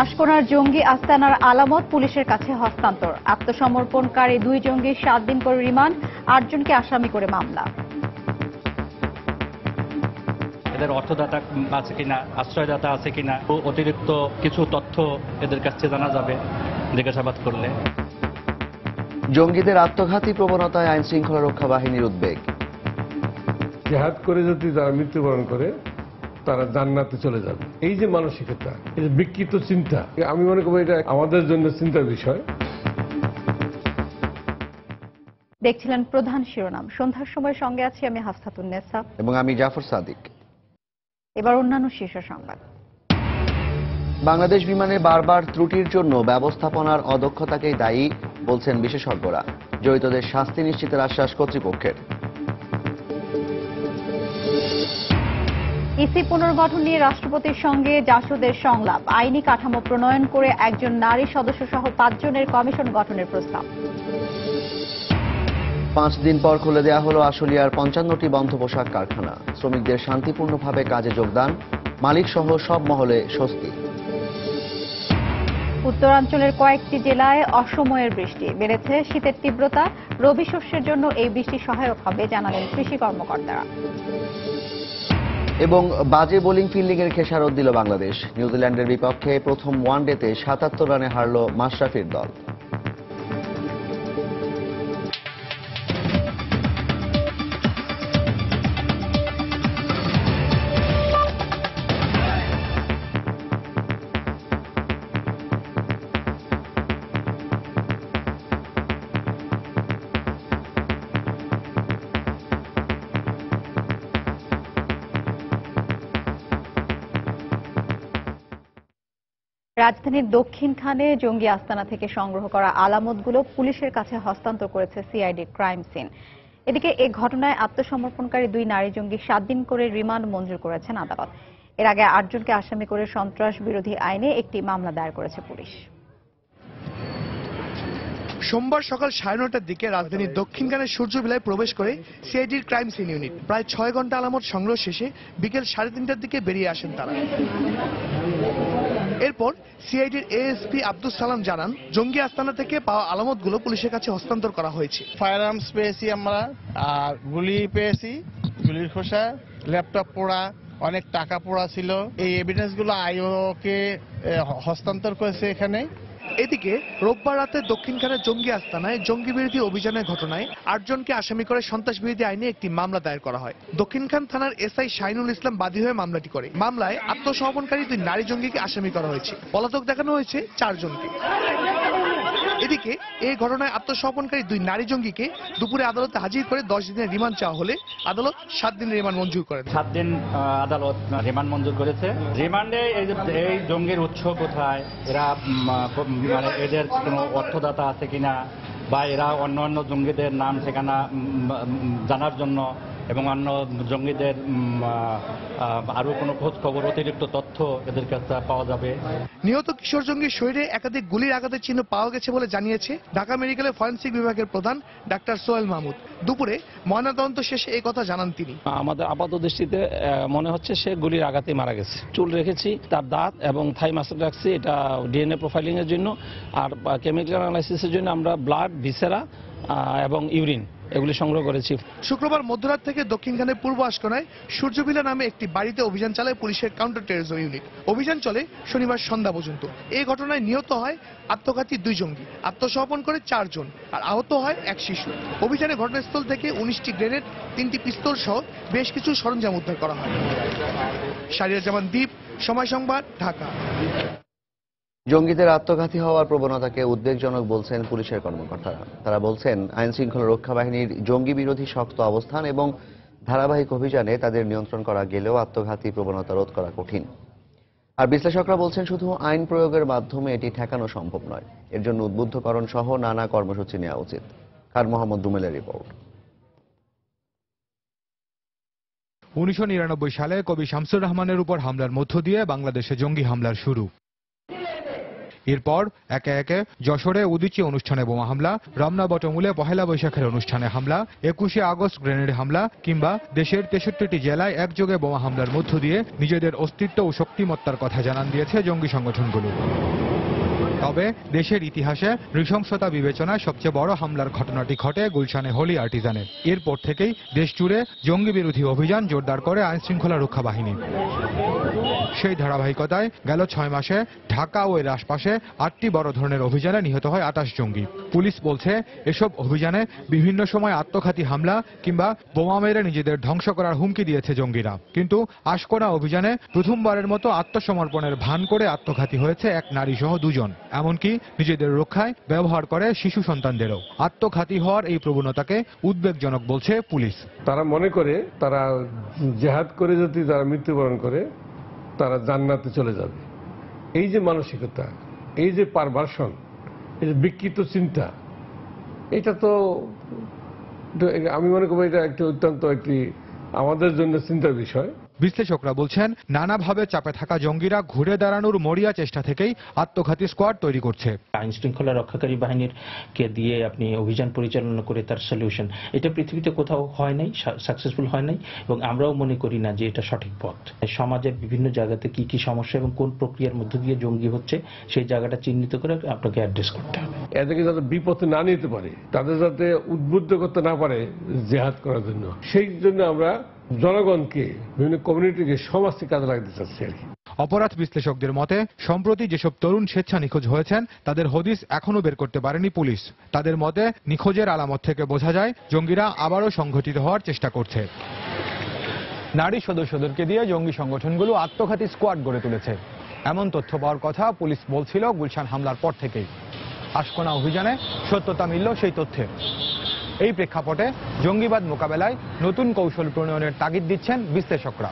আশকোনার জঙ্গি আস্তানার আলামত পুলিশের কাছে হস্তান্তর। আত্মসমর্পণকারী 2 জঙ্গির 7 দিন করে রিমান্ড, 8 জনকে আসামি করে মামলা। এদের অর্থদাতা আছে কিনা, আশ্রয়দাতা আছে কিনা, অতিরিক্ত কিছু তথ্য এদের কাছে জানা যাবে জিজ্ঞাসাবাদ করলে। জঙ্গিদের আত্মঘাতী প্রবণতায় আইন শৃঙ্খলা রক্ষা বাহিনীর উদ্বেগ। জিহাদ করে যদি তারা মৃত্যুবরণ করে তারা জান্নাতে চলে যাবে, এই যে মানসিকতা, এই যে বিকৃত চিন্তা, আমি মনে করব এটা আমাদের জন্য চিন্তার বিষয়। দেখছিলেন প্রধান শিরোনাম। সন্ধ্যার সময় সঙ্গে আছি আমি হাফসাতুন্নেসা এবং আমি জাফর সাদিক। এবার অন্যান্য শীর্ষ সংবাদ। বাংলাদেশ বিমানে বারবার ত্রুটির জন্য ব্যবস্থাপনার অদক্ষতাকেই দায়ী বলছেন বিশেষজ্ঞরা। জড়িতদের শাস্তি নিশ্চিতের আশ্বাস কর্তৃপক্ষের। ইসি পুনর্গঠন নিয়ে রাষ্ট্রপতির সঙ্গে জাসদের সংলাপ। আইনি কাঠামো প্রণয়ন করে একজন নারী সদস্য সহ 5 জনের কমিশন গঠনের প্রস্তাব। 5 দিন পর খুলে দেয়া হলো আশুলিয়ার 55টি বন্ধ পোশাক কারখানা। শ্রমিকদের শান্তিপূর্ণভাবে কাজে যোগদান, মালিক সহ সব মহলে স্বস্তি। উত্তরাঞ্চলের কয়েকটি জেলায় অসময়ের বৃষ্টি, বেড়েছে শীতের তীব্রতা। রবি শস্যের জন্য এই বৃষ্টি সহায়ক হবে জানালেন কৃষি কর্মকর্তারা। এবং বাজে বোলিং ফিল্ডিং এর খেসারত দিল বাংলাদেশ। নিউজিল্যান্ডের বিপক্ষে প্রথম ওয়ানডেতে 77 রানে হারল মাশরাফির দল। রাজধানীর দক্ষিণখানে জঙ্গি আস্তানা থেকে সংগ্রহ করা আলামতগুলো পুলিশের কাছে হস্তান্তর করেছে সিআইডি ক্রাইম সিন। এদিকে এ ঘটনায় আত্মসমর্পণকারী 2 নারী জঙ্গি 7 দিন করে রিমান্ড মঞ্জুর করেছেন আদালত। এর আগে 8 জনকে আসামি করে সন্ত্রাস বিরোধী আইনে একটি মামলা দায়ের করেছে পুলিশ। সোমবার সকাল 9:30টার দিকে রাজধানীর দক্ষিণখানের সূর্যবিলায় প্রবেশ করে সিআইডির ক্রাইম সিন ইউনিট। প্রায় 6 ঘন্টা আলামত সংগ্রহ শেষে বিকেল 3:30টার দিকে বেরিয়ে আসেন তারা। এরপর সিআইডির এএসপি আব্দুল সালাম জানান, জঙ্গি আস্তানা থেকে পাওয়া আলামতগুলো পুলিশের কাছে হস্তান্তর করা হয়েছে। ফায়ার আর্মস পেয়েছি আমরা, আর গুলি পেয়েছি, গুলির খোসা, ল্যাপটপ পোড়া, অনেক টাকা পোড়া ছিল। এই এভিডেন্সগুলো আইওকে হস্তান্তর করেছে এখানে। এদিকে রোববার রাতে দক্ষিণখানের জঙ্গি আস্তানায় জঙ্গি বিরোধী অভিযানের ঘটনায় 8 জনকে আসামি করে সন্ত্রাস বিরোধী আইনে একটি মামলা দায়ের করা হয়। দক্ষিণখান থানার এসআই শাহিনুল ইসলাম বাদী হয়ে মামলাটি করে। মামলায় আত্মসমর্পণকারী 2 নারী জঙ্গিকে আসামি করা হয়েছে। পলাতক দেখানো হয়েছে 4 জনকে। এদিকে এই ঘটনায় আত্মসমর্পণকারী 2 নারী জঙ্গিকে দুপুরে আদালতে হাজির করে 10 দিনের রিমান্ড চাওয়া হলে আদালত 7 দিনের রিমান্ড মঞ্জুর করেন। 7 দিন আদালত রিমান্ড মঞ্জুর করেছে। রিমান্ডে এই জঙ্গির উৎস কোথায়, এরা মানে এদের কোনো অর্থদাতা আছে কিনা, বা এরা অন্য জঙ্গিদের নাম ঠিকানা জানার জন্য এবং অন্য জঙ্গিদের আরো কোনো খোঁজ খবর, অতিরিক্ত তথ্য এদের কাছে পাওয়া যাবে। নিহত কিশোর জঙ্গির শরীরে একাধিক গুলির আঘাতের চিহ্ন পাওয়া গেছে বলে জানিয়েছে ঢাকা মেডিকেলের ফরেনসিক বিভাগের প্রধান ডাক্তার সোহেল মাহমুদ। দুপুরে ময়নাতদন্ত শেষে এই কথা জানান তিনি। আমাদের আপাত দৃষ্টিতে মনে হচ্ছে সে গুলির আঘাতে মারা গেছে। চুল রেখেছি, তার দাঁত এবং থাই মাসল রাখছি, এটা ডিএনএ প্রোফাইলিং এর জন্য। আর কেমিক্যাল অ্যানালাইসিসের জন্য আমরা ব্লাড, ভিসেরা এবং ইউরিন এগুলি সংগ্রহ করেছি। শুক্রবার মধ্যরাত থেকে দক্ষিণখানের পূর্ব আশকোনায় সূর্যবিলা নামে একটি বাড়িতে অভিযান চালায় পুলিশের কাউন্টার টেরোরিজম ইউনিট। অভিযান চলে শনিবার সন্ধ্যা পর্যন্ত। এই ঘটনায় নিহত হয় আত্মঘাতী 2 জঙ্গি, আত্মসমর্পণ করে 4 জন, আর আহত হয় 1 শিশু। অভিযানে ঘটনাস্থল থেকে 19টি গ্রেনেড, 3টি পিস্তল সহ বেশ কিছু সরঞ্জাম উদ্ধার করা হয়। শাহরিয়ার জামান দ্বীপ, সময় সংবাদ, ঢাকা। জঙ্গিদের আত্মঘাতী হওয়ার প্রবণতাকে উদ্বেগজনক বলছেন পুলিশের কর্মকর্তারা। তারা বলছেন, আইন শৃঙ্খলা রক্ষা বাহিনীর জঙ্গি বিরোধী শক্ত অবস্থান এবং ধারাবাহিক অভিযানে তাদের নিয়ন্ত্রণ করা গেলেও আত্মঘাতী প্রবণতা রোধ করা কঠিন। আর বিশ্লেষকরা বলছেন, শুধু আইন প্রয়োগের মাধ্যমে এটি ঠেকানো সম্ভব নয়। এর জন্য উদ্বুদ্ধকরণ সহ নানা কর্মসূচি নেওয়া উচিত। খান মোহাম্মদ রুমেলের রিপোর্ট। 1999 সালে কবি শামসুর রহমানের উপর হামলার মধ্য দিয়ে বাংলাদেশে জঙ্গি হামলার শুরু। এরপর একে একে যশোরে উদীচী অনুষ্ঠানে বোমা হামলা, রমনা বটমূলে পহেলা বৈশাখের অনুষ্ঠানে হামলা, 21শে আগস্ট গ্রেনেড হামলা কিংবা দেশের 63টি জেলায় একযোগে বোমা হামলার মধ্য দিয়ে নিজেদের অস্তিত্ব ও শক্তিমত্তার কথা জানান দিয়েছে জঙ্গি সংগঠনগুলো। তবে দেশের ইতিহাসে নৃশংসতা বিবেচনায় সবচেয়ে বড় হামলার ঘটনাটি ঘটে গুলশানে হোলি আর্টিজানে। এরপর থেকেই দেশ জুড়ে জঙ্গি বিরোধী অভিযান জোরদার করে আইনশৃঙ্খলা রক্ষা বাহিনী। সেই ধারাবাহিকতায় গেল 6 মাসে ঢাকা ও এর আশপাশে 8টি বড় ধরনের অভিযানে নিহত হয় 28 জঙ্গি। পুলিশ বলছে এসব অভিযানে বিভিন্ন সময় আত্মঘাতী হামলা কিংবা বোমা মেরে নিজেদের ধ্বংস করার হুমকি দিয়েছে জঙ্গিরা। কিন্তু আশকোনা অভিযানে প্রথমবারের মতো আত্মসমর্পণের ভান করে আত্মঘাতী হয়েছে এক নারী সহ 2 জন। এমনকি নিজেদের রক্ষায় ব্যবহার করে শিশু সন্তানদেরও। আত্মঘাতী হওয়ার এই প্রবণতাকে উদ্বেগজনক বলছে পুলিশ। তারা মনে করে তারা জেহাদ করে যদি তারা মৃত্যুবরণ করে তারা জান্নাতে চলে যাবে। এই যে মানসিকতা, এই যে পারভার্সন, এই যে বিকৃত চিন্তা, এটা তো আমি মনে করব এটা একটি অত্যন্ত একটি আমাদের জন্য চিন্তার বিষয়। বিশ্লেষকরা বলছেন নানাভাবে চাপে থাকা জঙ্গিরা ঘুরে দাঁড়ানোর মরিয়া চেষ্টা থেকেই আত্মঘাতী স্কোয়াড তৈরি করছে। আইন শৃঙ্খলা রক্ষাকারী বাহিনীর কে দিয়ে আপনি অভিযান পরিচালনা করে তার সলিউশন, এটা পৃথিবীতে কোথাও হয় নাই, সাকসেসফুল হয় নাই, এবং আমরাও মনে করি না যে এটা সঠিক পথ। সমাজের বিভিন্ন জায়গাতে কি কি সমস্যা এবং কোন প্রক্রিয়ার মধ্য দিয়ে জঙ্গি হচ্ছে সেই জায়গাটা চিহ্নিত করে আপনাকে অ্যাড্রেস করতে হবে। এদেরকে যাতে বিপথে না নিতে পারে, তাদের যাতে উদ্বুদ্ধ করতে না পারে জেহাদ করার জন্য, সেই জন্য আমরা জনগণকে, বিভিন্ন কমিউনিটিকে, সমাজকে কাজে লাগাতে চাচ্ছি আর কি। অপরাধ বিশ্লেষকদের মতে সম্প্রতি যেসব তরুণ স্বেচ্ছা নিখোঁজ হয়েছেন তাদের হদিস এখনো বের করতে পারেনি পুলিশ। তাদের মতে নিখোঁজের আলামত থেকে বোঝা যায় জঙ্গিরা আবারও সংগঠিত হওয়ার চেষ্টা করছে। নারী সদস্যদেরকে দিয়ে জঙ্গি সংগঠনগুলো আত্মঘাতী স্কোয়াড গড়ে তুলেছে, এমন তথ্য পাওয়ার কথা পুলিশ বলছিল গুলশান হামলার পর থেকেই। আশকোনা অভিযানে সত্যতা মিলল সেই তথ্যে। এই প্রেক্ষাপটে জঙ্গিবাদ মোকাবেলায় নতুন কৌশল প্রণয়নের তাগিদ দিচ্ছেন বিশ্লেষকরা।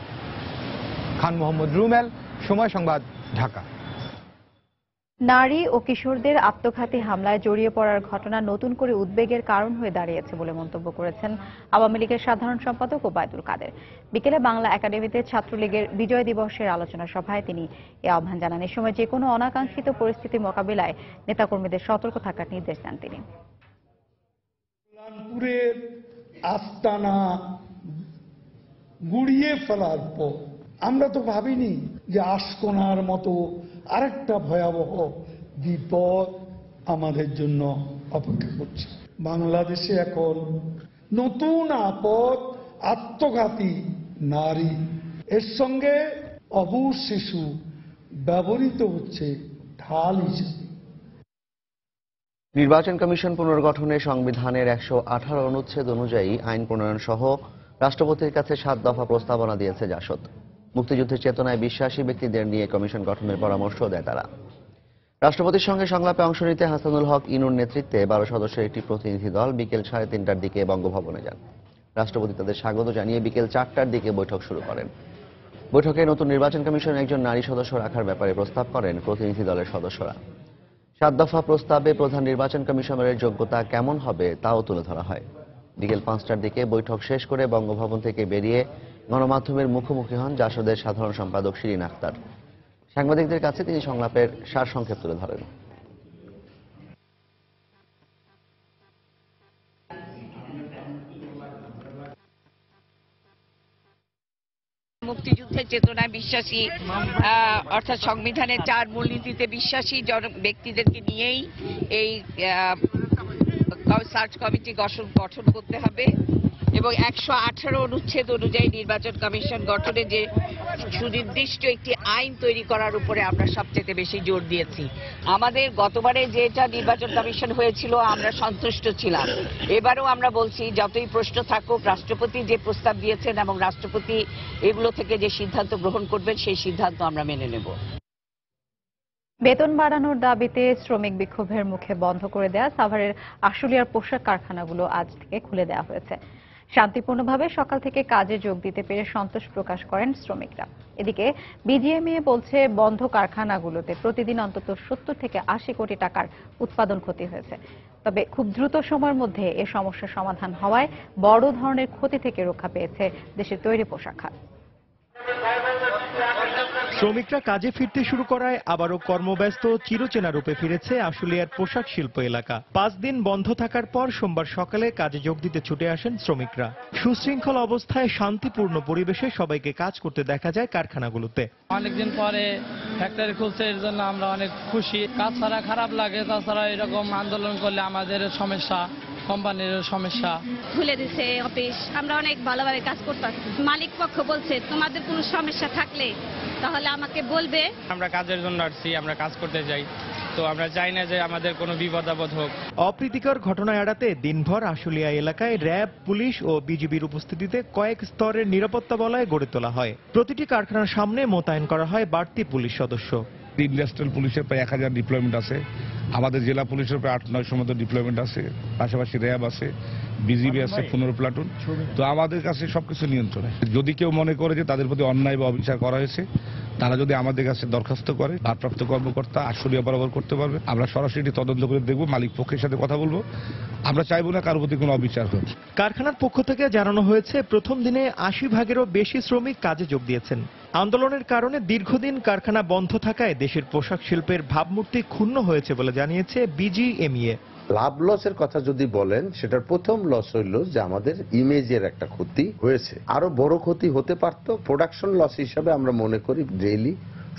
খান মোহাম্মদ রুমেল, সময় সংবাদ, ঢাকা। নারী ও কিশোরদের আত্মঘাতী হামলায় জড়িয়ে পড়ার ঘটনা নতুন করে উদ্বেগের কারণ হয়ে দাঁড়িয়েছে বলে মন্তব্য করেছেন আওয়ামী লীগের সাধারণ সম্পাদক ওবায়দুল কাদের। বিকেলে বাংলা একাডেমিতে ছাত্রলীগের বিজয় দিবসের আলোচনা সভায় তিনি এ আহ্বান জানান। এ সময় যে কোনো অনাকাঙ্ক্ষিত পরিস্থিতি মোকাবিলায় নেতাকর্মীদের সতর্ক থাকার নির্দেশ দেন তিনি। কানপুরের আস্তানা গুড়িয়ে ফেলার পর আমরা তো ভাবিনি যে আশকোনার মতো আরেকটা ভয়াবহ বিপদ আমাদের জন্য অপেক্ষা করছে। বাংলাদেশে এখন নতুন আপদ আত্মঘাতী নারী, এর সঙ্গে অবুঝ শিশু ব্যবহৃত হচ্ছে ঢাল হিসেবে। নির্বাচন কমিশন পুনর্গঠনে সংবিধানের 118 অনুচ্ছেদ অনুযায়ী আইন প্রণয়ন সহ রাষ্ট্রপতির কাছে 7 দফা প্রস্তাবনা দিয়েছে জাসদ। মুক্তিযুদ্ধের চেতনায় বিশ্বাসী ব্যক্তিদের নিয়ে কমিশন গঠনের পরামর্শ দেয় তারা। রাষ্ট্রপতির সঙ্গে সংলাপে অংশ নিতে হাসানুল হক ইনুর নেতৃত্বে 12 সদস্যের একটি প্রতিনিধি দল বিকেল 3:30টার দিকে বঙ্গভবনে যান। রাষ্ট্রপতি তাদের স্বাগত জানিয়ে বিকেল 4টার দিকে বৈঠক শুরু করেন। বৈঠকে নতুন নির্বাচন কমিশনে একজন নারী সদস্য রাখার ব্যাপারে প্রস্তাব করেন প্রতিনিধি দলের সদস্যরা। 7 দফা প্রস্তাবে প্রধান নির্বাচন কমিশনারের যোগ্যতা কেমন হবে তাও তুলে ধরা হয়। বিকেল 5টার দিকে বৈঠক শেষ করে বঙ্গভবন থেকে বেরিয়ে গণমাধ্যমের মুখোমুখি হন জাসদের সাধারণ সম্পাদক শিরিন আক্তার। সাংবাদিকদের কাছে তিনি সংলাপের সারসংক্ষেপ তুলে ধরেন। মুক্তিযুদ্ধের চেতনায় বিশ্বাসী, অর্থাৎ সংবিধানের 4 মূলনীতিতে বিশ্বাসী ব্যক্তিদেরকে নিয়েই এই সার্চ কমিটি গঠন করতে হবে এবং 118 অনুচ্ছেদ অনুযায়ী নির্বাচন কমিশন গঠনে যে সুনির্দিষ্ট একটি আইন তৈরি করার উপরে আমরা সবচেয়ে বেশি জোর দিয়েছি। আমাদের গতবারে যেটা নির্বাচন কমিশন হয়েছিল আমরা সন্তুষ্ট ছিলাম। এবারও আমরা বলছি যতই প্রশ্ন থাকুক, রাষ্ট্রপতি যে প্রস্তাব দিয়েছেন এবং রাষ্ট্রপতি এগুলো থেকে যে সিদ্ধান্ত গ্রহণ করবেন সেই সিদ্ধান্ত আমরা মেনে নেব। বেতন বাড়ানোর দাবিতে শ্রমিক বিক্ষোভের মুখে বন্ধ করে দেয়া সাভারের আশুলিয়ার পোশাক কারখানাগুলো আজ থেকে খুলে দেওয়া হয়েছে। শান্তিপূর্ণভাবে সকাল থেকে কাজে যোগ দিতে পেরে সন্তোষ প্রকাশ করেন শ্রমিকরা। এদিকে বিজিএমইএ বলছে বন্ধ কারখানাগুলোতে প্রতিদিন অন্তত 70 থেকে 80 কোটি টাকার উৎপাদন ক্ষতি হয়েছে। তবে খুব দ্রুত সময়ের মধ্যে এ সমস্যার সমাধান হওয়ায় বড় ধরনের ক্ষতি থেকে রক্ষা পেয়েছে দেশের তৈরি পোশাক খাত। শ্রমিকরা কাজে ফিরতে শুরু করায় আবারও কর্মব্যস্ত চিরচেনা রূপে ফিরেছে আশুলিয়ার পোশাক শিল্প এলাকা। 5 দিন বন্ধ থাকার পর সোমবার সকালে কাজে যোগ দিতে ছুটে আসেন শ্রমিকরা। সুশৃঙ্খল অবস্থায় শান্তিপূর্ণ পরিবেশে সবাইকে কাজ করতে দেখা যায় কারখানাগুলোতে। অনেকদিন পরে ফ্যাক্টরি খুলছে, এর জন্য আমরা অনেক খুশি। কাজ ছাড়া খারাপ লাগে, তাছাড়া এরকম আন্দোলন করলে আমাদের সমস্যা, কোম্পানির সমস্যা। খুলে দিছে অফিস, আমরা অনেক ভালোভাবে কাজ করতেছি। মালিক পক্ষ বলছে তোমাদের কোনো সমস্যা থাকলে তাহলে আমাকে বলবে। আমরা কাজের জন্য আসছি, আমরা কাজ করতে যাই, তো আমরা চাই না যে আমাদের কোনো বিপদ আপদ হোক। অপ্রীতিকর ঘটনা এড়াতে দিনভর আশুলিয়া এলাকায় র্যাব, পুলিশ ও বিজিবির উপস্থিতিতে কয়েক স্তরের নিরাপত্তা বলয় গড়ে তোলা হয়। প্রতিটি কারখানার সামনে মোতায়েন করা হয় বাড়তি পুলিশ সদস্য। ইন্ডাস্ট্রিয়াল পুলিশের প্রায় 1000 ডিপ্লয়মেন্ট আছে, আমাদের জেলা পুলিশের প্রায় 8-900 মতো ডিপ্লয়মেন্ট আছে, পাশাপাশি র্যাব আছে, বিজিবি আছে 15 প্লাটুন। তো আমাদের কাছে সবকিছু নিয়ন্ত্রণে। যদি কেউ মনে করে যে তাদের প্রতি অন্যায় বা অবিচার করা হয়েছে, তারা যদি আমাদের কাছে দরখাস্ত করে, ভারপ্রাপ্ত কর্মকর্তা আশুলিয়া বরাবর করতে পারবে। আমরা সরাসরি তদন্ত করে দেখব, মালিক পক্ষের সাথে কথা বলবো। আমরা চাইবো না কারোর প্রতি কোনো অবিচার হোক। কারখানার পক্ষ থেকে জানানো হয়েছে প্রথম দিনে 80 ভাগেরও বেশি শ্রমিক কাজে যোগ দিয়েছেন। আন্দোলনের কারণে দীর্ঘদিন কারখানা বন্ধ থাকায় দেশের পোশাক শিল্পের ভাবমূর্তি ক্ষুণ্ণ হয়েছে বলে জানিয়েছে বিজিএমইএ। লাভ লসের কথা যদি বলেন, সেটার প্রথম লস হইল যে আমাদের ইমেজের একটা ক্ষতি হয়েছে। আরো বড় ক্ষতি হতে পারত। প্রোডাকশন লস হিসাবে আমরা মনে করি ডেইলি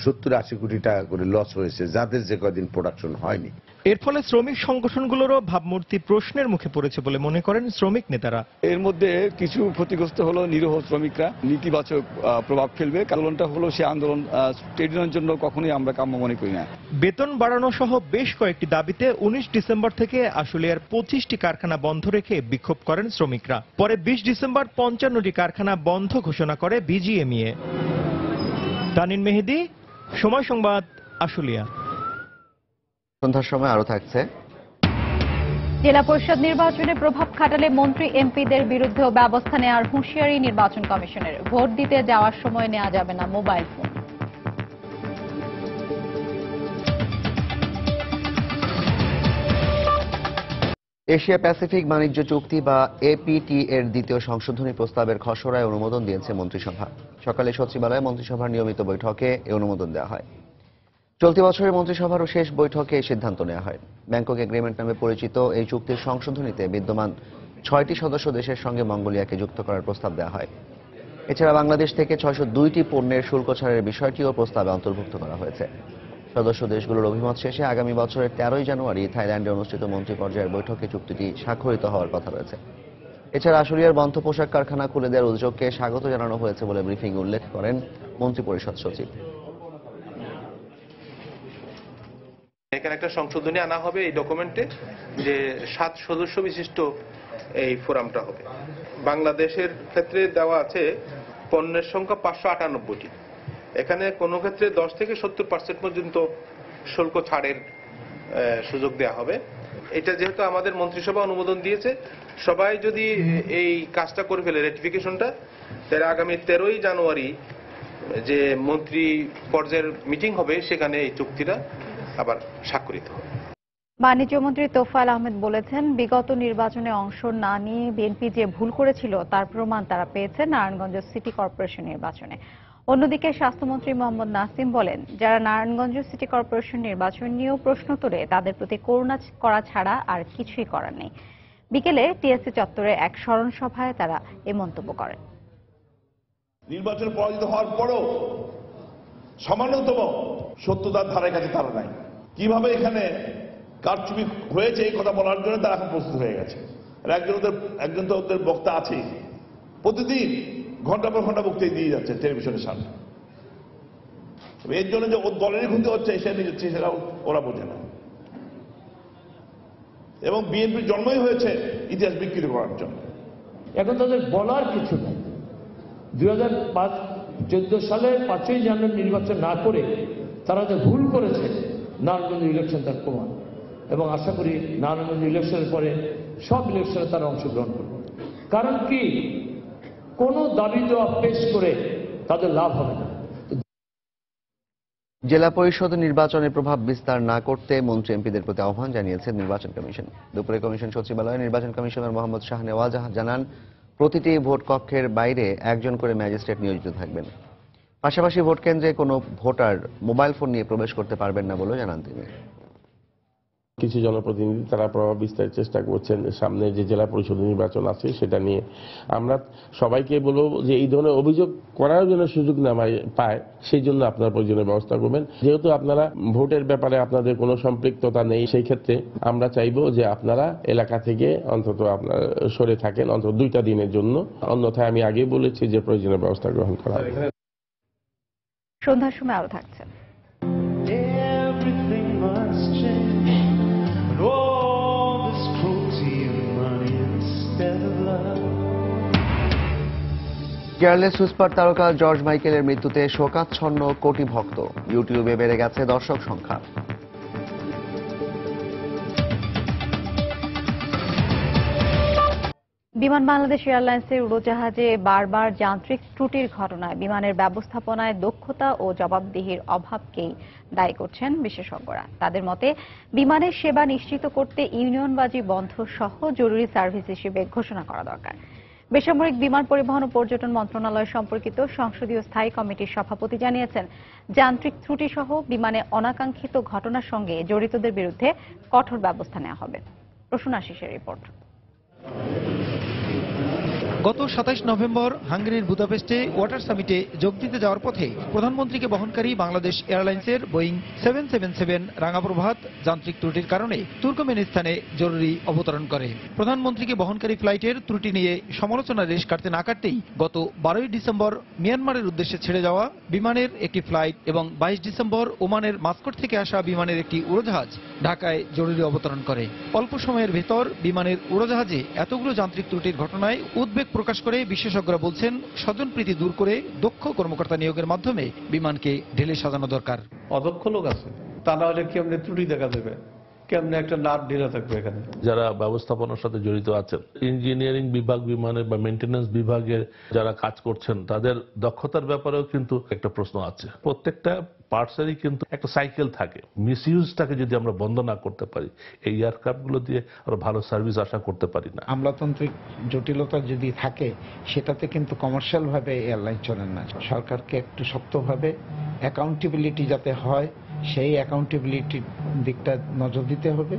70-80 কোটি টাকা করে লস হয়েছে, যাদের যে কদিন প্রোডাকশন হয়নি। এর ফলে শ্রমিক সংগঠনগুলোরও ভাবমূর্তি প্রশ্নের মুখে পড়েছে বলে মনে করেন শ্রমিক নেতারা। এর মধ্যে কিছু ক্ষতিগ্রস্ত হলো নিরীহ শ্রমিকরা, নেতিবাচক প্রভাব ফেলবে। কারণটা হলো সে আন্দোলন ট্রেড ইউনিয়নের জন্য কখনোই আমরা কাম্য মনে করি না। বেতন বাড়ানো সহ বেশ কয়েকটি দাবিতে 19 ডিসেম্বর থেকে আশুলিয়ার 25টি কারখানা বন্ধ রেখে বিক্ষোভ করেন শ্রমিকরা। পরে 20 ডিসেম্বর 55টি কারখানা বন্ধ ঘোষণা করে বিজিএমইএ। তানিন মেহেদি, সময় সংবাদ, আশুলিয়া। সন্ধ্যার সময় আরো থাকছে। জেলা পরিষদ নির্বাচনে প্রভাব খাটালে মন্ত্রী এমপিদের বিরুদ্ধেও ব্যবস্থা নেওয়ার হুঁশিয়ারি নির্বাচন কমিশনের। ভোট দিতে যাওয়ার সময় নেওয়া যাবে না মোবাইল ফোন। এশিয়া প্যাসিফিক বাণিজ্য চুক্তি বা এপিটি এর দ্বিতীয় সংশোধনী প্রস্তাবের খসড়ায় অনুমোদন দিয়েছে মন্ত্রিসভা। সকালে সচিবালয়ে মন্ত্রিসভার নিয়মিত বৈঠকে এই অনুমোদন দেওয়া হয়। চলতি বছরের মন্ত্রিসভারও শেষ বৈঠকে এই সিদ্ধান্ত নেওয়া হয়। ব্যাংকক এগ্রিমেন্ট নামে পরিচিত এই চুক্তির সংশোধনীতে বিদ্যমান 6টি সদস্য দেশের সঙ্গে মঙ্গোলিয়াকে যুক্ত করার প্রস্তাব দেওয়া হয়। এছাড়া বাংলাদেশ থেকে 602টি পণ্যের শুল্ক ছাড়ের বিষয়টিও প্রস্তাবে অন্তর্ভুক্ত করা হয়েছে। সদস্য দেশগুলোর অভিমত শেষে আগামী বছরের 13 জানুয়ারি থাইল্যান্ডে অনুষ্ঠিত মন্ত্রী পর্যায়ের বৈঠকে চুক্তিটি স্বাক্ষরিত হওয়ার কথা রয়েছে। এছাড়া আশুলিয়ার বন্ধ পোশাক কারখানা খুলে দেওয়ার উদ্যোগকে স্বাগত জানানো হয়েছে বলে ব্রিফিং উল্লেখ করেন মন্ত্রিপরিষদ সচিব। এখানে একটা সংশোধনী আনা হবে এই ডকুমেন্টে, যে 7 সদস্য বিশিষ্ট এই ফোরামটা হবে। বাংলাদেশের ক্ষেত্রে দেওয়া আছে পণ্যের সংখ্যা 598টি। এখানে কোনো ক্ষেত্রে 10 থেকে 70% পর্যন্ত শুল্ক ছাড়ের সুযোগ দেওয়া হবে। এটা যেহেতু আমাদের মন্ত্রিসভা অনুমোদন দিয়েছে, সবাই যদি এই কাজটা করে ফেলে রেটিফিকেশনটা, তাহলে আগামী 13 জানুয়ারি যে মন্ত্রী পর্যায়ের মিটিং হবে, সেখানে এই চুক্তিটা আবার স্বাক্ষরিত হবে। বাণিজ্য মন্ত্রী তোফায়েল আহমেদ বলেছেন, বিগত নির্বাচনে অংশ না নিয়ে বিএনপি যে ভুল করেছিল তার প্রমাণ তারা পেয়েছে নারায়ণগঞ্জ সিটি কর্পোরেশন নির্বাচনে। অন্যদিকে স্বাস্থ্যমন্ত্রী মোহাম্মদ নাসিম বলেন, যারা নারায়ণগঞ্জ সিটি কর্পোরেশন নির্বাচন নিয়েও প্রশ্ন তোলে তাদের প্রতি করুণা করা ছাড়া আর কিছুই করার নেই। বিকেলে টিএসসি চত্বরে এক স্মরণ সভায় তারা এ মন্তব্য করেন। নির্বাচনে পরাজিত হওয়ার পরেও সামান্যতম সত্যতার ধারের কাছে তারা নাই। কিভাবে এখানে কারচুপি হয়েছে এই কথা বলার জন্য তারা এখন প্রস্তুত হয়ে গেছে। একজন তো ওদের বক্তা আছেই, প্রতিদিন ঘন্টা পর ঘন্টা বক্তব্য দিয়ে যাচ্ছে টেলিভিশনের সামনে। এর জন্য যে ওর দলেরই ক্ষতি হচ্ছে সেটা ওরা বোঝে না। এবং বিএনপির জন্মই হয়েছে ইতিহাস বিকৃত করার জন্য। এখন তাদের বলার কিছু নেই। 2014 সালে 5ই জানুয়ারি নির্বাচন না করে তারা যে ভুল করেছে, নারায়ণগঞ্জ ইলেকশন তার প্রমাণ। এবং আশা করি নারায়ণগঞ্জ ইলেকশনের পরে সব ইলেকশনে তারা অংশগ্রহণ করবে। কারণ কি, কোনো দাবি দেওয়া পেশ করে তাদের লাভ হবে না। জেলা পরিষদ নির্বাচনে প্রভাব বিস্তার না করতে মন্ত্রী এমপিদের প্রতি আহ্বান জানিয়েছে নির্বাচন কমিশন। দুপুরে কমিশন সচিবালয়ে নির্বাচন কমিশনার মোহাম্মদ শাহনেওয়াজ জানান, প্রতিটি ভোট কক্ষের বাইরে একজন করে ম্যাজিস্ট্রেট নিয়োজিত থাকবেন। পাশাপাশি ভোট কেন্দ্রে কোনো ভোটার মোবাইল ফোন নিয়ে প্রবেশ করতে পারবেন না বলে জানান তিনি। কিছু জনপ্রতিনিধি তারা প্রভাব বিস্তারের চেষ্টা করছেন সামনে যে জেলা পরিষদ নির্বাচন আছে সেটা নিয়ে। আমরা সবাইকে বলবো যে এই ধরনের অভিযোগ করার জন্য সুযোগ না পায়, সেই জন্য আপনারা প্রয়োজনীয় ব্যবস্থা করবেন। যেহেতু আপনারা ভোটের ব্যাপারে আপনাদের কোনো সম্পৃক্ততা নেই, সেই ক্ষেত্রে আমরা চাইবো যে আপনারা এলাকা থেকে অন্তত আপনারা সরে থাকেন অন্তত 2টা দিনের জন্য, অন্যথায় আমি আগেই বলেছি যে প্রয়োজনীয় ব্যবস্থা গ্রহণ করা হবে। সন্ধ্যার সময় আরো থাকছে। কেয়ারলেস হুইসপার তারকা জর্জ মাইকেলের মৃত্যুতে শোকাচ্ছন্ন কোটি ভক্ত। ইউটিউবে বেড়ে গেছে দর্শক সংখ্যা। বিমান বাংলাদেশ এয়ারলাইন্সের উড়োজাহাজে বারবার যান্ত্রিক ত্রুটির ঘটনায় বিমানের ব্যবস্থাপনায় দক্ষতা ও জবাবদিহির অভাবকেই দায়ী করছেন বিশেষজ্ঞরা। তাদের মতে বিমানের সেবা নিশ্চিত করতে ইউনিয়নবাজি বন্ধ সহ জরুরি সার্ভিস হিসেবে ঘোষণা করা দরকার। বেসামরিক বিমান পরিবহন ও পর্যটন মন্ত্রণালয় সম্পর্কিত সংসদীয় স্থায়ী কমিটির সভাপতি জানিয়েছেন, যান্ত্রিক ত্রুটি সহ বিমানে অনাকাঙ্ক্ষিত ঘটনার সঙ্গে জড়িতদের বিরুদ্ধে কঠোর ব্যবস্থা নেওয়া হবে। প্রসূন আশিসের রিপোর্ট। গত 27 নভেম্বর হাঙ্গেরির বুদাপেস্টে ওয়াটার সামিটে যোগ দিতে যাওয়ার পথে প্রধানমন্ত্রীকে বহনকারী বাংলাদেশ এয়ারলাইন্সের বোয়িং 777 রাঙাপ্রভাত যান্ত্রিক ত্রুটির কারণে তুর্কমেনিস্তানে জরুরি অবতরণ করে। প্রধানমন্ত্রীকে বহনকারী ফ্লাইটের ত্রুটি নিয়ে সমালোচনার রেশ কাটতে না কাটতেই গত 12 ডিসেম্বর মিয়ানমারের উদ্দেশ্যে ছেড়ে যাওয়া বিমানের একটি ফ্লাইট এবং 22 ডিসেম্বর ওমানের মাস্কট থেকে আসা বিমানের একটি উড়োজাহাজ ঢাকায় জরুরি অবতরণ করে। অল্প সময়ের ভেতর বিমানের উড়োজাহাজে এতগুলো যান্ত্রিক ত্রুটির ঘটনায় উদ্বেগ প্রকাশ করে বিশেষজ্ঞরা বলছেন, স্বজনপ্রীতি দূর করে দক্ষ কর্মকর্তা নিয়োগের মাধ্যমে বিমানকে ঢেলে সাজানো দরকার। অদক্ষ লোক আছে, তা না হলে কেমনে ত্রুটি দেখা দেবে, কেমনে একটা নাট ঢিলা থাকবে এখানে। যারা ব্যবস্থাপনার সাথে জড়িত আছেন, ইঞ্জিনিয়ারিং বিভাগ বিমানের বা মেইনটেনেন্স বিভাগের যারা কাজ করছেন, তাদের দক্ষতার ব্যাপারেও কিন্তু একটা প্রশ্ন আছে। প্রত্যেকটা পার্টসেরই কিন্তু একটা সাইকেল থাকে। মিসইউজটাকে যদি আমরা বন্ধ না করতে পারি, এই এয়ারক্রাফটগুলো দিয়ে আরো ভালো সার্ভিস আশা করতে পারি না। আমলাতান্ত্রিক জটিলতা যদি থাকে, সেটাতে কিন্তু কমার্শিয়াল ভাবে এয়ারলাইন চলে না। সরকারকে একটু শক্তভাবে অ্যাকাউন্টেবিলিটি যাতে হয়, সেই অ্যাকাউন্টেবিলিটির দিকটা নজর দিতে হবে।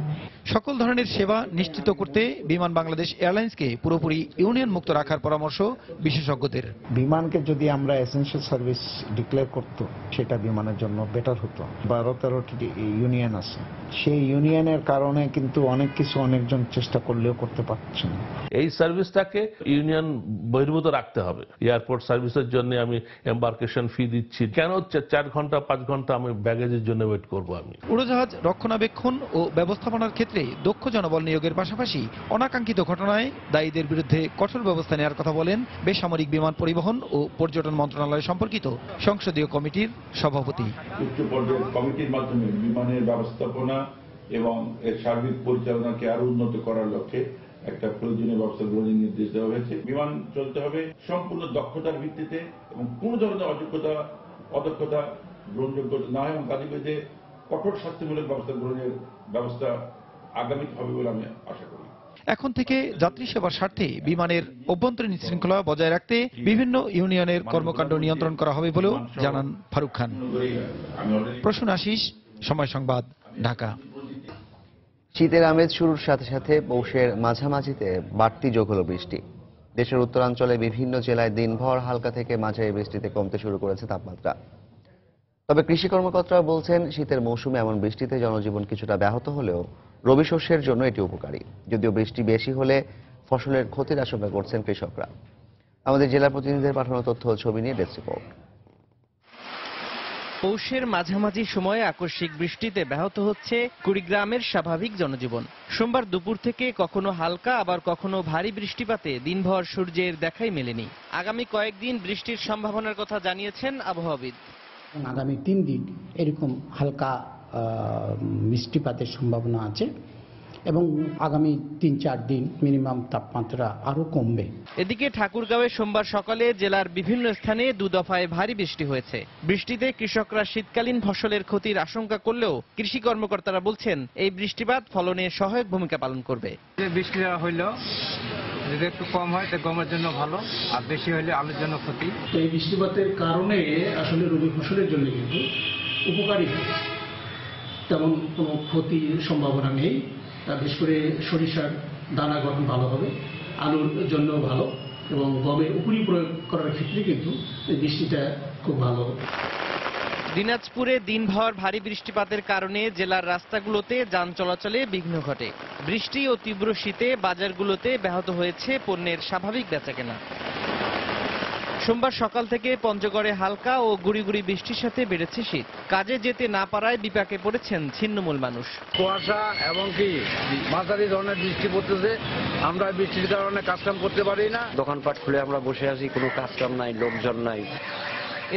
সকল ধরনের সেবা নিশ্চিত করতে বিমান বাংলাদেশ এয়ারলাইন্সকে পুরোপুরি ইউনিয়ন মুক্ত রাখার পরামর্শ বিশেষজ্ঞদের। বিমানকে যদি আমরা এসেনশিয়াল সার্ভিস ডিক্লেয়ার করত, সেটা বিমানের জন্য বেটার হতো। 12-13টি ইউনিয়ন আছে, সেই ইউনিয়নের কারণে কিন্তু অনেক কিছু অনেকজন চেষ্টা করলেও করতে পারছে না। এই সার্ভিসটাকে ইউনিয়ন বহির্ভূত রাখতে হবে। এয়ারপোর্ট সার্ভিসের জন্য আমি এম্বার্কেশন ফি দিচ্ছি, কেন 4 ঘন্টা 5 ঘন্টা আমি ব্যাগেজের জন্য ওয়েট করব? আমি উড়োজাহাজ রক্ষণাবেক্ষণ ও ব্যবস্থাপনার ক্ষেত্রে দক্ষ জনবল নিয়োগের পাশাপাশি অনাকাঙ্ক্ষিত ঘটনায় দায়ীদের বিরুদ্ধে কঠোর ব্যবস্থা নেওয়ার কথা বলেন বেসামরিক বিমান পরিবহন ও পর্যটন মন্ত্রণালয় সম্পর্কিত সংসদীয় কমিটির সভাপতি। উচ্চ পর্যায়ের কমিটির মাধ্যমে বিমানের ব্যবস্থাপনা এবং এর সার্বিক পরিচালনাকে আরো উন্নত করার লক্ষ্যে একটা প্রয়োজনীয় ব্যবস্থা গ্রহণের নির্দেশ দেওয়া হয়েছে। বিমান চলতে হবে সম্পূর্ণ দক্ষতার ভিত্তিতে এবং কোন ধরনের অদক্ষতা গ্রহণযোগ্য না হয়, এবং তাদের বিরুদ্ধে কঠোর শাস্তিমূলক ব্যবস্থা গ্রহণের ব্যবস্থা আগামীতে হবে বলে আমি আশা করি। এখন থেকে যাত্রী সেবার স্বার্থে বিমানের অভ্যন্তরীণ শৃঙ্খলা বজায় রাখতে বিভিন্ন ইউনিয়নের কর্মকাণ্ড নিয়ন্ত্রণ করা হবে বলেও জানান ফারুক খান। প্রসূন আশিস, সময় সংবাদ, ঢাকা। শীতের আমেজ শুরুর সাথে সাথে পৌষের মাঝামাঝিতে বাড়তি যোগ হলো বৃষ্টি। দেশের উত্তরাঞ্চলে বিভিন্ন জেলায় দিনভর হালকা থেকে মাঝারি বৃষ্টিতে কমতে শুরু করেছে তাপমাত্রা। তবে কৃষি কর্মকর্তারা বলছেন, শীতের মৌসুমে এমন বৃষ্টিতে জনজীবন কিছুটা ব্যাহত হলেও রবি শস্যের জন্য এটি উপকারী। যদিও বৃষ্টি বেশি হলে ফসলের ক্ষতির আশঙ্কা করছেন কৃষকরা। আমাদের জেলা প্রতিনিধিদের পাঠানো তথ্য ও ছবি নিয়ে ডেস্ক রিপোর্ট। পৌষের মাঝামাঝি সময়ে আকস্মিক বৃষ্টিতে ব্যাহত হচ্ছে কুড়িগ্রামের স্বাভাবিক জনজীবন। সোমবার দুপুর থেকে কখনো হালকা আবার কখনো ভারী বৃষ্টিপাতে দিনভর সূর্যের দেখাই মেলেনি। আগামী কয়েকদিন বৃষ্টির সম্ভাবনার কথা জানিয়েছেন আবহাওয়াবিদ। আগামী 3 দিন এরকম হালকা বৃষ্টিপাতের সম্ভাবনা আছে এবং আগামী 3-4 দিন মিনিমাম তাপমাত্রা আরো কমবে। এদিকে ঠাকুরগাঁওয়ে সোমবার সকালে জেলার বিভিন্ন স্থানে 2 দফায় ভারী বৃষ্টি হয়েছে। বৃষ্টিতে কৃষকরা শীতকালীন ফসলের ক্ষতির আশঙ্কা করলেও কৃষি কর্মকর্তারা বলছেন, এই বৃষ্টিপাত ফলনে সহায়ক ভূমিকা পালন করবে। বৃষ্টিটা হইল যদি একটু কম হয় তো গমের জন্য ভালো, আর বেশি হলে আলুর জন্য ক্ষতি। এই বৃষ্টিপাতের কারণে আসলে রবি ফসলের জন্য কিন্তু উপকারী তেমন কোনো ক্ষতির সম্ভাবনা নেই। বিশেষ করে সরিষার দানা গঠন ভালো হবে, আলুর জন্য ভালো, এবং গমের উপরি প্রয়োগ করার ক্ষেত্রে কিন্তু এই বৃষ্টিটা খুব ভালো। দিনাজপুরে দিনভর ভারী বৃষ্টিপাতের কারণে জেলার রাস্তাগুলোতে যান চলাচলে বিঘ্ন ঘটে। বৃষ্টি ও তীব্র শীতে বাজারগুলোতে ব্যাহত হয়েছে পণ্যের স্বাভাবিক বেচাকেনা। সোমবার সকাল থেকে পঞ্চগড়ে হালকা ও গুড়ি গুড়ি বৃষ্টির সাথে বেড়েছে শীত। কাজে যেতে না পারায় বিপাকে পড়েছেন ছিন্নমূল মানুষ। কুয়াশা এবং কি মাঝারি ধরনের বৃষ্টি পড়তেছে, আমরা বৃষ্টির কারণে কাজকাম করতে পারি না। দোকানপাট খুলে আমরা বসে আছি, কোনো কাজকাম নাই, লোকজন নাই।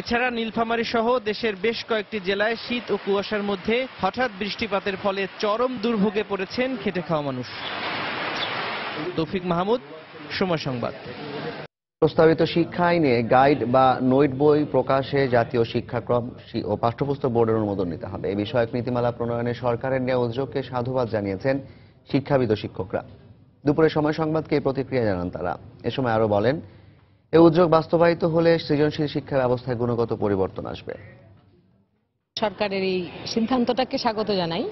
এছাড়া নীলফামারী সহ দেশের বেশ কয়েকটি জেলায় শীত ও কুয়াশার মধ্যে হঠাৎ বৃষ্টিপাতের ফলে চরম দুর্ভোগে পড়েছেন খেটে খাওয়া মানুষ। তৌফিক মাহমুদ, সময় সংবাদ। প্রস্তাবিত শিক্ষা আইনে গাইড বা নোট বই প্রকাশে জাতীয় শিক্ষাক্রম ও পাঠ্যপুস্তক বোর্ডের অনুমোদন নিতে হবে। এই বিষয়ক নীতিমালা প্রণয়নে সরকারের নেওয়া উদ্যোগকে সাধুবাদ জানিয়েছেন শিক্ষাবিদ ও শিক্ষকরা। দুপুরে সময় সংবাদকে প্রতিক্রিয়া জানান তারা। এ সময় আরো বলেন, এই উদ্যোগ বাস্তবায়িত হলে সৃজনশীল শিক্ষা ব্যবস্থায় গুণগত পরিবর্তন আসবে। সরকারের এই সিদ্ধান্তটাকে স্বাগত জানাই,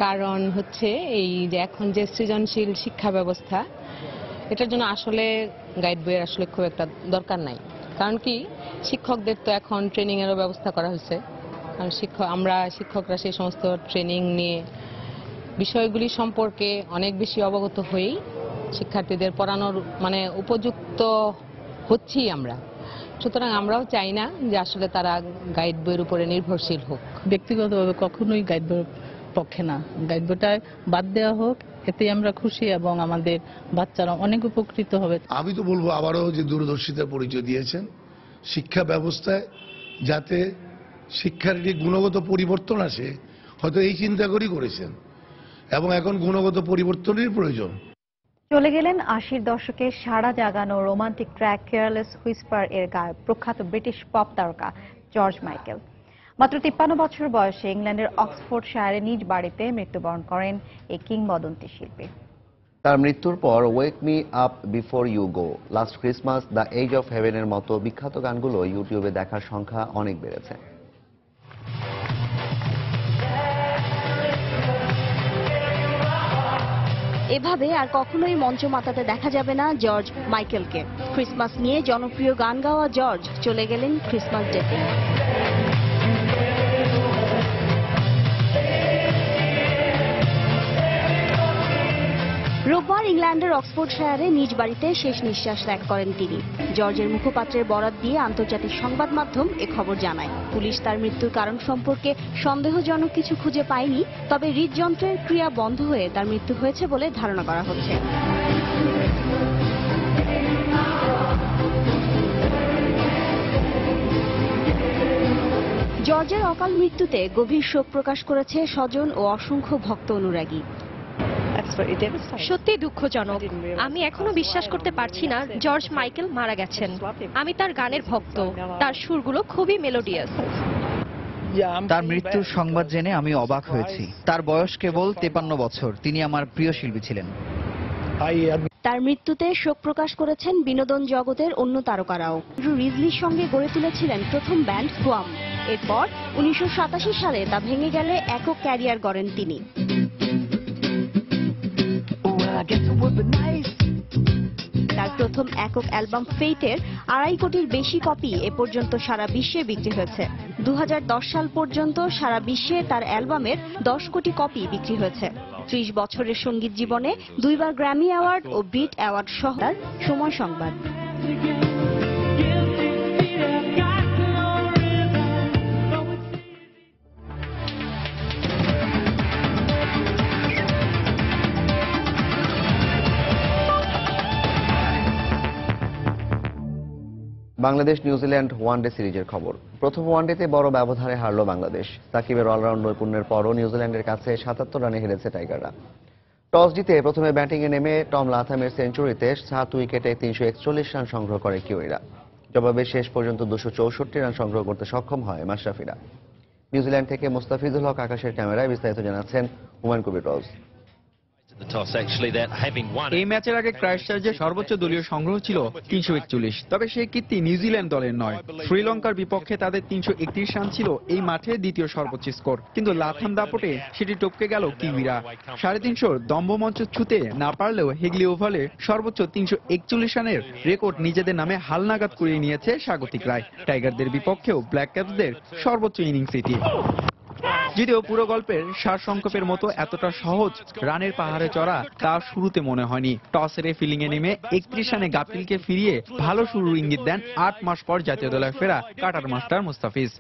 কারণ হচ্ছে এই যে এখন যে সৃজনশীল শিক্ষা ব্যবস্থা, এটার জন্য আসলে গাইড বইয়ের আসলে খুব একটা দরকার নাই। কারণ কি, শিক্ষকদের তো এখন ট্রেনিং এরও ব্যবস্থা করা হয়েছে। কারণ আমরা শিক্ষকরা সেই সমস্ত ট্রেনিং নিয়ে বিষয়গুলি সম্পর্কে অনেক বেশি অবগত হয়েই শিক্ষার্থীদের পড়ানোর উপযুক্ত হচ্ছি আমরা। সুতরাং আমরাও চাই না যে আসলে তারা গাইড বইয়ের উপরে নির্ভরশীল হোক। ব্যক্তিগতভাবে কখনোই গাইড বইয়ের পক্ষে না, গাইড বইটায় বাদ দেওয়া হোক, এতে আমরা খুশি এবং আমাদের বাচ্চারা অনেক উপকৃত হবে। আমি তো বলবো আবারও যে দূরদর্শিতার পরিচয় দিয়েছেন শিক্ষা ব্যবস্থায়, যাতে শিক্ষার যে গুণগত পরিবর্তন আসে, হয়তো এই চিন্তা করেই করেছেন, এবং এখন গুণগত পরিবর্তনের প্রয়োজন। চলে গেলেন 80-র দশকে সাড়া জাগানো রোমান্টিক ট্র্যাক কেয়ারলেস হুইসপার এর গায়ক প্রখ্যাত ব্রিটিশ পপ তারকা জর্জ মাইকেল। মাত্র 53 বছর বয়সে ইংল্যান্ডের অক্সফোর্ডশায়ারে নিজ বাড়িতে মৃত্যুবরণ করেন এই কিংবদন্তি শিল্পী। তার মৃত্যুর পর wake me up before you go, last Christmas, the edge of হেভেনের মতো বিখ্যাত গানগুলো ইউটিউবে দেখার সংখ্যা অনেক বেড়েছে। এভাবে আর কখনোই মঞ্চ মাতাতে দেখা যাবে না জর্জ মাইকেলকে। ক্রিসমাস নিয়ে জনপ্রিয় গান গাওয়া জর্জ চলে গেলেন ক্রিসমাস ডেতে। রোববার ইংল্যান্ডের অক্সফোর্ডশায়ারে নিজ বাড়িতে শেষ নিঃশ্বাস ত্যাগ করেন তিনি। জর্জের মুখপাত্রের বরাত দিয়ে আন্তর্জাতিক সংবাদ মাধ্যম এ খবর জানায়। পুলিশ তার মৃত্যুর কারণ সম্পর্কে সন্দেহজনক কিছু খুঁজে পায়নি, তবে হৃদযন্ত্রের ক্রিয়া বন্ধ হয়ে তার মৃত্যু হয়েছে বলে ধারণা করা হচ্ছে। জর্জের অকাল মৃত্যুতে গভীর শোক প্রকাশ করেছে স্বজন ও অসংখ্য ভক্ত অনুরাগী। সত্যি দুঃখজনক। আমি এখনো বিশ্বাস করতে পারছি না জর্জ মাইকেল মারা গেছেন। আমি তার গানের ভক্ত, তার সুরগুলো খুবই মেলোডিয়াস। তার মৃত্যুর সংবাদ জেনে আমি অবাক হয়েছি। তার বয়স কেবল 53 বছর। তিনি আমার প্রিয় শিল্পী ছিলেন। তার মৃত্যুতে শোক প্রকাশ করেছেন বিনোদন জগতের অন্য তারকারাও। রিজলির সঙ্গে গড়ে তুলেছিলেন প্রথম ব্যান্ড ওয়াম। এরপর 1987 সালে তা ভেঙে গেলে একক ক্যারিয়ার গড়েন তিনি। তার প্রথম একক অ্যালবাম ফেইটের 2.5 কোটির বেশি কপি এ পর্যন্ত সারা বিশ্বে বিক্রি হয়েছে। 2010 সাল পর্যন্ত সারা বিশ্বে তার অ্যালবামের 10 কোটি কপি বিক্রি হয়েছে। 30 বছরের সঙ্গীত জীবনে 2বার গ্র্যামি অ্যাওয়ার্ড ও বিট অ্যাওয়ার্ড সহ তার সময় সংবাদ। বাংলাদেশ নিউজিল্যান্ড ওয়ানডে সিরিজের খবর। প্রথম ওয়ানডেতে বড় ব্যবধানে হারল বাংলাদেশ। সাকিবের অলরাউন্ড নৈপুণ্যের পরও নিউজিল্যান্ডের কাছে 77 রানে হেরেছে টাইগাররা। টস জিতে প্রথমে ব্যাটিংয়ে নেমে টম লাথামের সেঞ্চুরিতে 7 উইকেটে 341 রান সংগ্রহ করে কিউইরা। জবাবে শেষ পর্যন্ত 264 রান সংগ্রহ করতে সক্ষম হয় মাশরাফিরা। নিউজিল্যান্ড থেকে মুস্তাফিজুল হক আকাশের ক্যামেরায় বিস্তারিত জানাচ্ছেন হুমায়ুন কবির রোজ। এই ম্যাচের আগে ক্রাইস্টচার্চের সর্বোচ্চ দলীয় সংগ্রহ ছিল 341, তবে সেই কীর্তি নিউজিল্যান্ড দলের নয়। শ্রীলঙ্কার বিপক্ষে তাদের 331 রান ছিল এই মাঠে দ্বিতীয় সর্বোচ্চ স্কোর, কিন্তু লাথাম দাপটে সেটি টপকে গেল কিউইরা। 350 দম্ভমঞ্চ ছুঁতে না পারলেও হেগলি ওভালে সর্বোচ্চ 341 রানের রেকর্ড নিজেদের নামে হালনাগাদ করিয়ে নিয়েছে স্বাগতিক রায়। টাইগারদের বিপক্ষেও ব্ল্যাক ক্যাপসদের সর্বোচ্চ ইনিংস এটি। যদিও পুরো গল্পের সারসংক্ষেপের মতো এতটা সহজ রানের পাহাড়ে চড়া তা শুরুতে মনে হয়নি। টস হেরে ফিল্ডিং এ নেমে 31 রানে গাপটিলকে ফিরিয়ে ভালো শুরুর ইঙ্গিত দেন 8 মাস পর জাতীয় দলে ফেরা কাটার মাস্টার মুস্তাফিজ।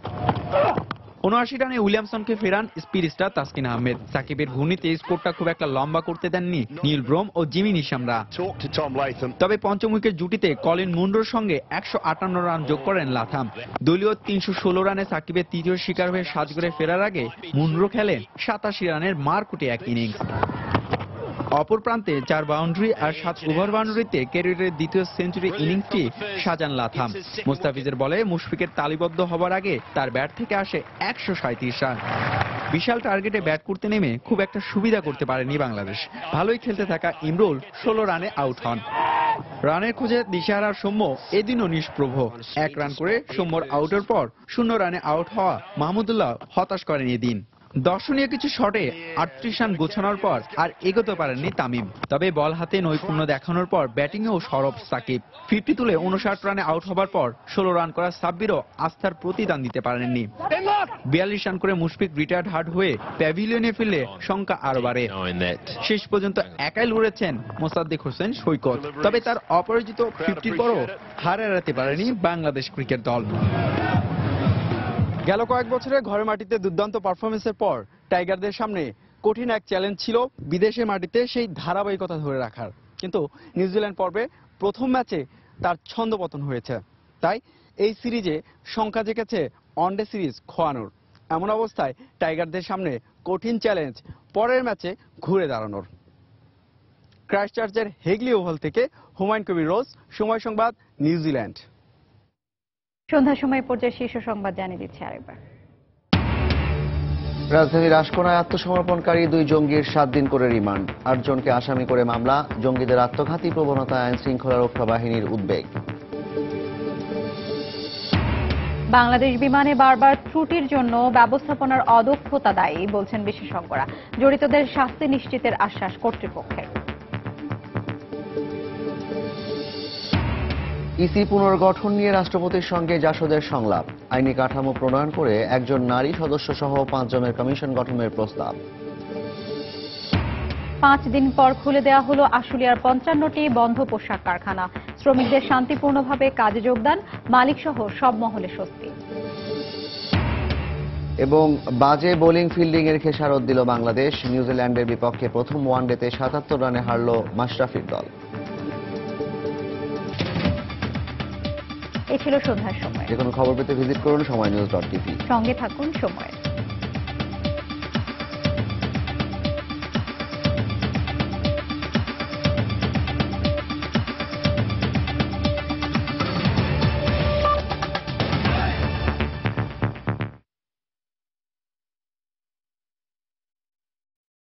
79 রানে উইলিয়ামসনকে ফেরান স্পিড স্টার তাসকিন আহমেদ। সাকিবের ঘূর্ণিতে স্কোরটা খুব একটা লম্বা করতে দেননি নীল ব্রোম ও জিমি নিশামরা। তবে পঞ্চম উইকেট জুটিতে কলিন মুন্ডোর সঙ্গে 158 রান যোগ করেন লাথাম। দলীয় 316 রানে সাকিবের তৃতীয় শিকার হয়ে সাজঘরে ফেরার আগে মুন্ডো খেলেন 87 রানের মারকুটে এক ইনিংস। অপর প্রান্তে 4 বাউন্ডারি আর 7 ওভার বাউন্ডারিতে ক্যারিয়ারের দ্বিতীয় সেঞ্চুরি ইনিংসটি সাজান লাথাম। মুস্তাফিজের বলে মুশফিকের তালিবদ্ধ হবার আগে তার ব্যাট থেকে আসে 137 রান। বিশাল টার্গেটে ব্যাট করতে নেমে খুব একটা সুবিধা করতে পারেনি বাংলাদেশ। ভালোই খেলতে থাকা ইমরুল 16 রানে আউট হন। রানের খোঁজে দিশাহারার সৌম্য এদিনও নিষ্প্রভ। 1 রান করে সৌম্যর আউটের পর 0 রানে আউট হওয়া মাহমুদুল্লাহ হতাশ করেন এদিন। দর্শনীয় কিছু শটে 38 রান গোছানোর পর আর এগোতে পারেননি তামিম। তবে বল হাতে নৈপুণ্য দেখানোর পর ব্যাটিংয়েও সরব সাকিব। 50 তুলে 59 রানে আউট হবার পর 16 রান করা সাব্বিরও আস্থার প্রতিদান দিতে পারেননি। 42 রান করে মুশফিক রিটায়ার্ড হার্ড হয়ে প্যাভিলিয়নে ফিরলে সংখ্যা আরো বাড়ে। শেষ পর্যন্ত একাই লড়েছেন মোসাদ্দেক হোসেন সৈকত। তবে তার অপরাজিত 50 পরও হার এড়াতে পারেনি বাংলাদেশ ক্রিকেট দল। গেল কয়েক বছরে ঘরের মাটিতে দুর্দান্ত পারফরমেন্সের পর টাইগারদের সামনে কঠিন এক চ্যালেঞ্জ ছিল বিদেশের মাটিতে সেই ধারাবাহিকতা ধরে রাখার। কিন্তু নিউজিল্যান্ড পর্বে প্রথম ম্যাচে তার ছন্দপতন হয়েছে। তাই এই সিরিজে সংখ্যা জেগেছে ওয়ানডে সিরিজ খোয়ানোর। এমন অবস্থায় টাইগারদের সামনে কঠিন চ্যালেঞ্জ পরের ম্যাচে ঘুরে দাঁড়ানোর। ক্রাইস্টচার্চের হেগলি ওভাল থেকে হুমায়ুন কবির রোজ, সময় সংবাদ, নিউজিল্যান্ড। সন্ধ্যার সময় পর্যায়ে শীর্ষ সংবাদ জানিয়ে দিচ্ছে আরেকবার। রাজধানীর আশকোনায় আত্মসমর্পণকারী 2 জঙ্গির 7 দিন করে রিমান্ড। 8 জনকে আসামি করে মামলা। জঙ্গিদের আত্মঘাতী প্রবণতায় আইন শৃঙ্খলা রক্ষা বাহিনীর উদ্বেগ। বাংলাদেশ বিমানে বারবার ত্রুটির জন্য ব্যবস্থাপনার অদক্ষতা দায়ী বলছেন বিশেষজ্ঞরা। জড়িতদের শাস্তি নিশ্চিতের আশ্বাস কর্তৃপক্ষের। ইসি পুনর্গঠন নিয়ে রাষ্ট্রপতির সঙ্গে জাসদের সংলাপ। আইনি কাঠামো প্রণয়ন করে একজন নারী সদস্য সহ 5 জনের কমিশন গঠনের প্রস্তাব। 5 দিন পর খুলে দেওয়া হলো আশুলিয়ার 55টি বন্ধ পোশাক কারখানা। শ্রমিকদের শান্তিপূর্ণভাবে কাজে যোগদান, মালিক সহ সব মহলে স্বস্তি। এবং বাজে বোলিং ফিল্ডিং এর খেসারত দিল বাংলাদেশ। নিউজিল্যান্ডের বিপক্ষে প্রথম ওয়ানডেতে 77 রানে হারল মাশরাফির দল। এই ছিল সন্ধ্যার সময়। যে কোনো খবর পেতে ভিজিট করুন সময়নিউজ.tv। সঙ্গে থাকুন সময়।